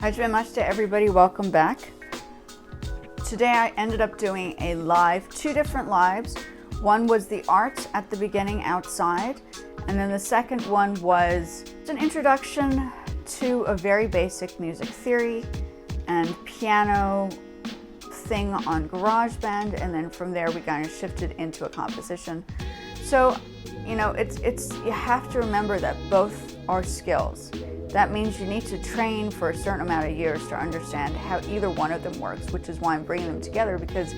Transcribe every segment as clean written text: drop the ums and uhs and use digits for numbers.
Hajimemashite everybody, welcome back. Today I ended up doing a live, two different lives. One was the art at the beginning outside, and then the second one was an introduction to a very basic music theory and piano thing on GarageBand, and then from there we kind of shifted into a composition. So, you know, you have to remember that both are skills. That means you need to train for a certain amount of years to understand how either one of them works, which is why I'm bringing them together, because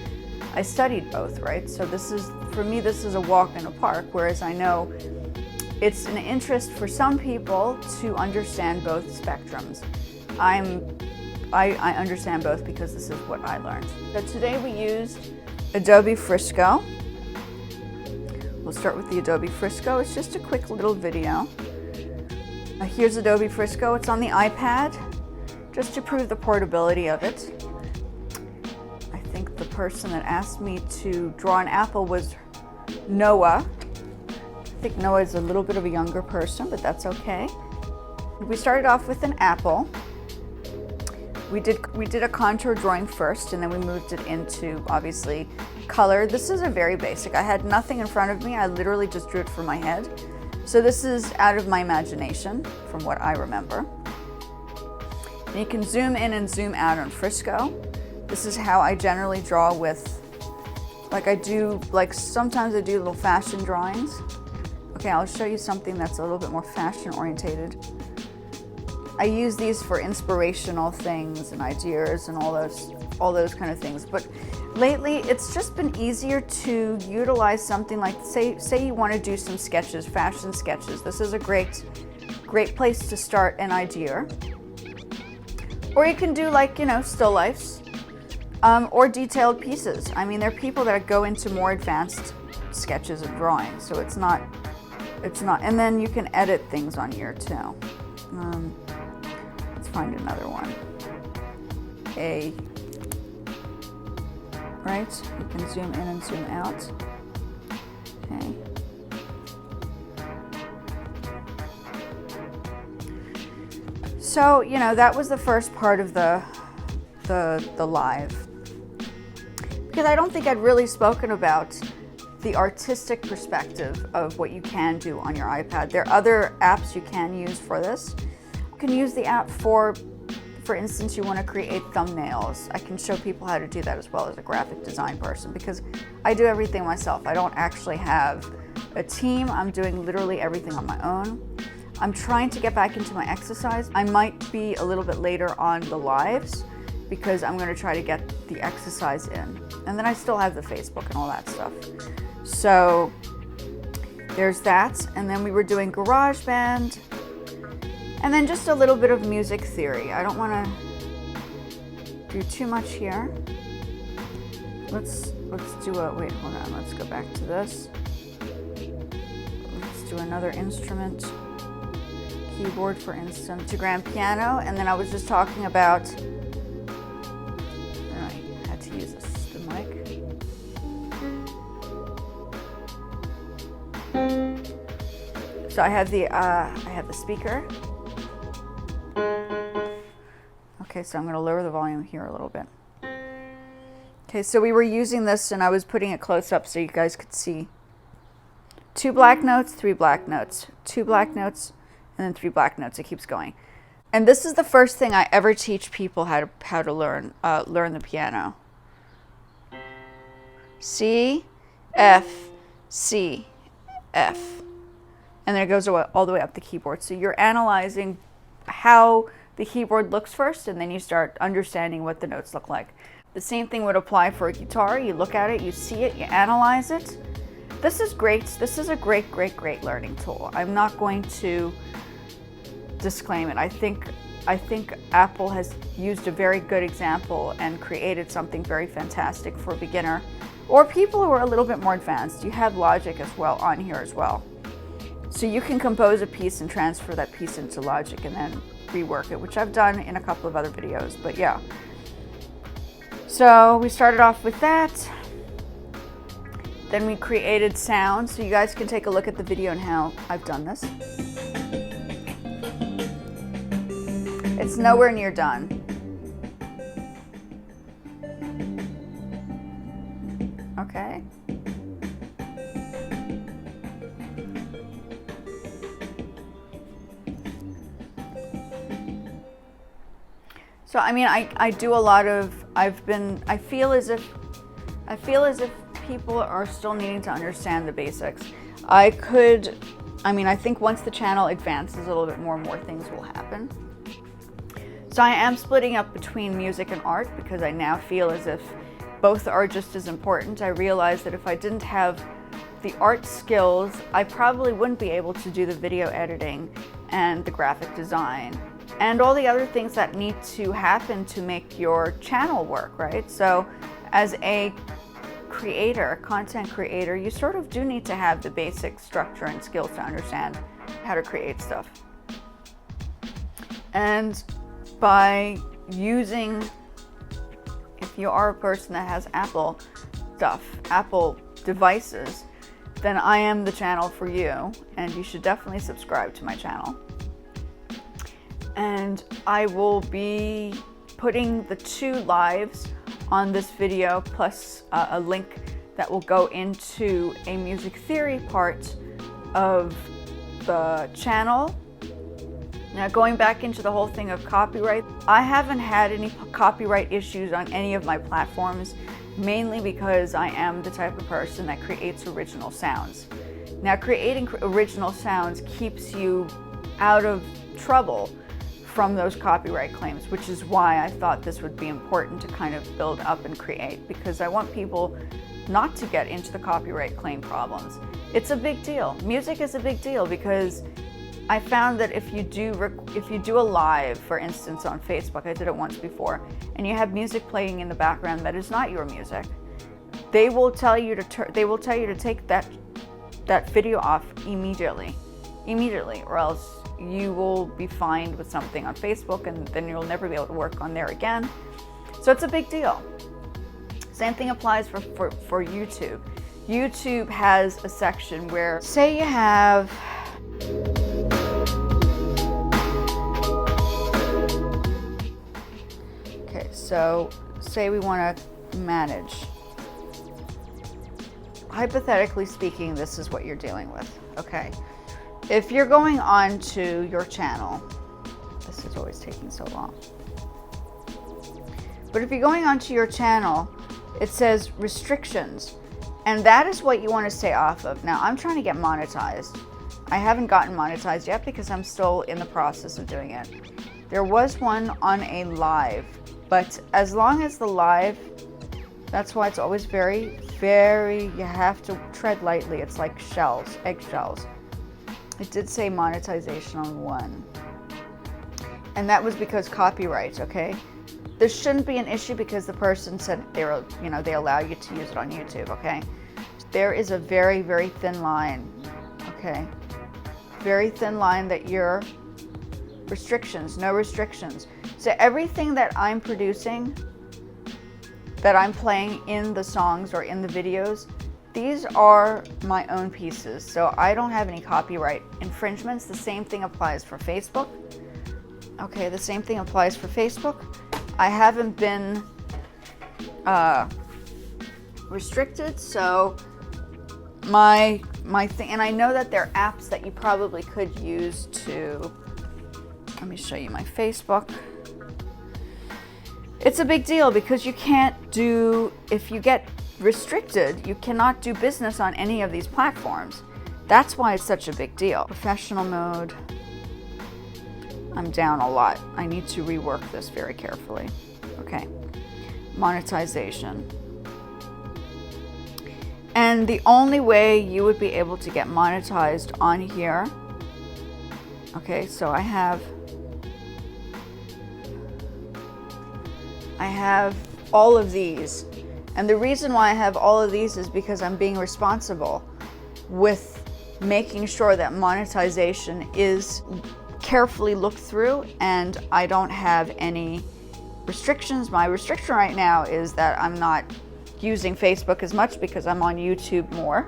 I studied both, right? So this is, for me, this is a walk in the park, whereas I know it's an interest for some people to understand both spectrums. I understand both because this is what I learned. So today we used Adobe Fresco. We'll start with the Adobe Fresco. It's just a quick little video. Here's Adobe Fresco. It's on the iPad, just to prove the portability of it. I think the person that asked me to draw an apple was Noah. I think Noah is a little bit of a younger person, but that's okay. We started off with an apple. We did a contour drawing first, and then we moved it into, obviously, color. This is a very basic. I had nothing in front of me. I literally just drew it from my head. So this is out of my imagination, from what I remember. And you can zoom in and zoom out on Fresco. This is how I generally draw with, sometimes I do little fashion drawings. Okay, I'll show you something that's a little bit more fashion orientated. I use these for inspirational things and ideas and all those kind of things. But lately, it's just been easier to utilize something like, say you want to do some sketches, fashion sketches. This is a great place to start an idea. Or you can do, like, you know, still lifes, or detailed pieces. I mean, there are people that go into more advanced sketches and drawings, so it's not, and then you can edit things on here too. Let's find another one. Right? You can zoom in and zoom out. Okay. So, you know, that was the first part of the live. Because I don't think I'd really spoken about the artistic perspective of what you can do on your iPad. There are other apps you can use for this. You can use the app for instance, you want to create thumbnails. I can show people how to do that as well as a graphic design person, because I do everything myself. I don't actually have a team. I'm doing literally everything on my own. I'm trying to get back into my exercise. I might be a little bit later on the lives because I'm going to try to get the exercise in. And then I still have the Facebook and all that stuff. So there's that. And then we were doing GarageBand. And then just a little bit of music theory. I don't want to do too much here. Let's do a, wait, hold on, let's go back to this. Let's do another instrument. Keyboard, for instance, to grand piano. And then I was just talking about, I had to use the mic. So I have the speaker. Okay, so I'm going to lower the volume here a little bit. Okay, so we were using this and I was putting it close up so you guys could see. 2 black notes, 3 black notes, 2 black notes, and then 3 black notes. It keeps going. And this is the first thing I ever teach people how to learn the piano. C, F, C, F. And then it goes all the way up the keyboard. So you're analyzing how the keyboard looks first, and then you start understanding what the notes look like. The same thing would apply for a guitar. You look at it, you see it, you analyze it. This is great. This is a great learning tool. I'm not going to disclaim it. I think Apple has used a very good example and created something very fantastic for a beginner or people who are a little bit more advanced. You have Logic as well on here as well. So you can compose a piece and transfer that piece into Logic and then rework it, which I've done in a couple of other videos, but yeah. So we started off with that. Then we created sound, so you guys can take a look at the video and how I've done this. It's nowhere near done. Okay. So I mean, I do a lot of, I feel as if people are still needing to understand the basics. I think once the channel advances a little bit more things will happen. So I am splitting up between music and art because I now feel as if both are just as important. I realized that if I didn't have the art skills, I probably wouldn't be able to do the video editing and the graphic design and all the other things that need to happen to make your channel work, right? So as a creator, content creator, you sort of do need to have the basic structure and skills to understand how to create stuff. And by using, if you are a person that has Apple stuff, Apple devices, then I am the channel for you, and you should definitely subscribe to my channel. And I will be putting the 2 lives on this video, plus a link that will go into a music theory part of the channel. Now, going back into the whole thing of copyright, I haven't had any copyright issues on any of my platforms, mainly because I am the type of person that creates original sounds. Now, creating original sounds keeps you out of trouble from those copyright claims, which is why I thought this would be important to kind of build up and create, because I want people not to get into the copyright claim problems. It's a big deal. Music is a big deal because I found that if you do a live, for instance, on Facebook, I did it once before, and you have music playing in the background that is not your music, they will tell you to take that video off immediately, or else you will be fined with something on Facebook, and then you'll never be able to work on there again. So it's a big deal. Same thing applies for YouTube. YouTube has a section where, say you have so say we want to manage. Hypothetically speaking, this is what you're dealing with, okay? If you're going on to your channel, this is always taking so long. But if you're going onto your channel, it says restrictions, and that is what you want to stay off of. Now, I'm trying to get monetized. I haven't gotten monetized yet because I'm still in the process of doing it. There was one on a live, but as long as the live, that's why it's always very, you have to tread lightly. It's like shells, eggshells. It did say monetization on one, and that was because copyright, okay? This shouldn't be an issue because the person said they allow you to use it on YouTube, okay? There is a very, very thin line, okay? Very thin line that you're restrictions, no restrictions. So everything that I'm producing, that I'm playing in the songs or in the videos, these are my own pieces. So I don't have any copyright infringements. The same thing applies for Facebook. Okay, the same thing applies for Facebook. I haven't been restricted, so my thing, and I know that there are apps that you probably could use to, let me show you my Facebook. It's a big deal because you can't do, if you get restricted, you cannot do business on any of these platforms. That's why it's such a big deal. Professional mode, I'm down a lot. I need to rework this very carefully. Okay, monetization. And the only way you would be able to get monetized on here, okay, so I have all of these. And the reason why I have all of these is because I'm being responsible with making sure that monetization is carefully looked through and I don't have any restrictions. My restriction right now is that I'm not using Facebook as much because I'm on YouTube more.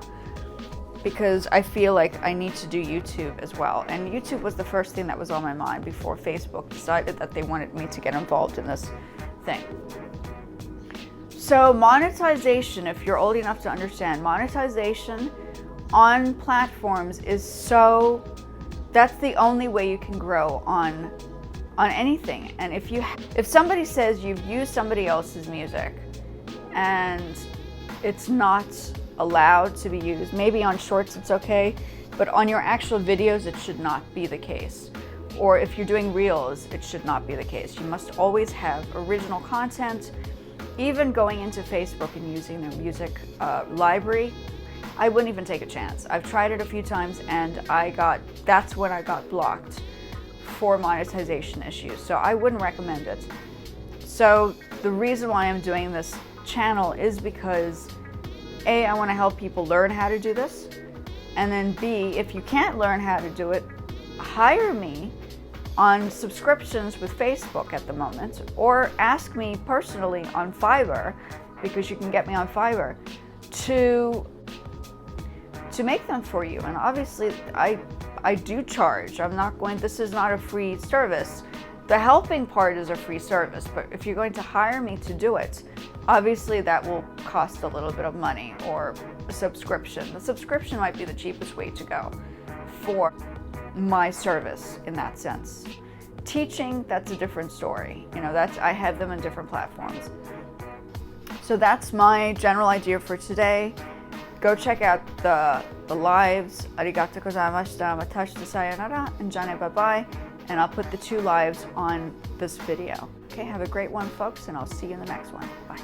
because I feel like I need to do YouTube as well. And YouTube was the first thing that was on my mind before Facebook decided that they wanted me to get involved in this thing. So monetization, if you're old enough to understand, monetization on platforms is that's the only way you can grow on anything. And if somebody says you've used somebody else's music and it's not allowed to be used, maybe on shorts it's okay, but on your actual videos it should not be the case. Or if you're doing reels, it should not be the case. You must always have original content. Even going into Facebook and using their music library, I wouldn't even take a chance. I've tried it a few times and that's when I got blocked for monetization issues. So I wouldn't recommend it. So the reason why I'm doing this channel is because A, I want to help people learn how to do this. And then B, if you can't learn how to do it, hire me on subscriptions with Facebook at the moment, or ask me personally on Fiverr, because you can get me on Fiverr, to make them for you. And obviously I do charge. This is not a free service. The helping part is a free service, but if you're going to hire me to do it, obviously that will cost a little bit of money, or a subscription. The subscription might be the cheapest way to go for my service in that sense. Teaching, that's a different story. I have them on different platforms. So that's my general idea for today. Go check out the lives. Arigatou gozaimashita, matashi sayonara, and jane bye-bye. And I'll put the 2 lives on this video. Okay, have a great one, folks, and I'll see you in the next one. Bye.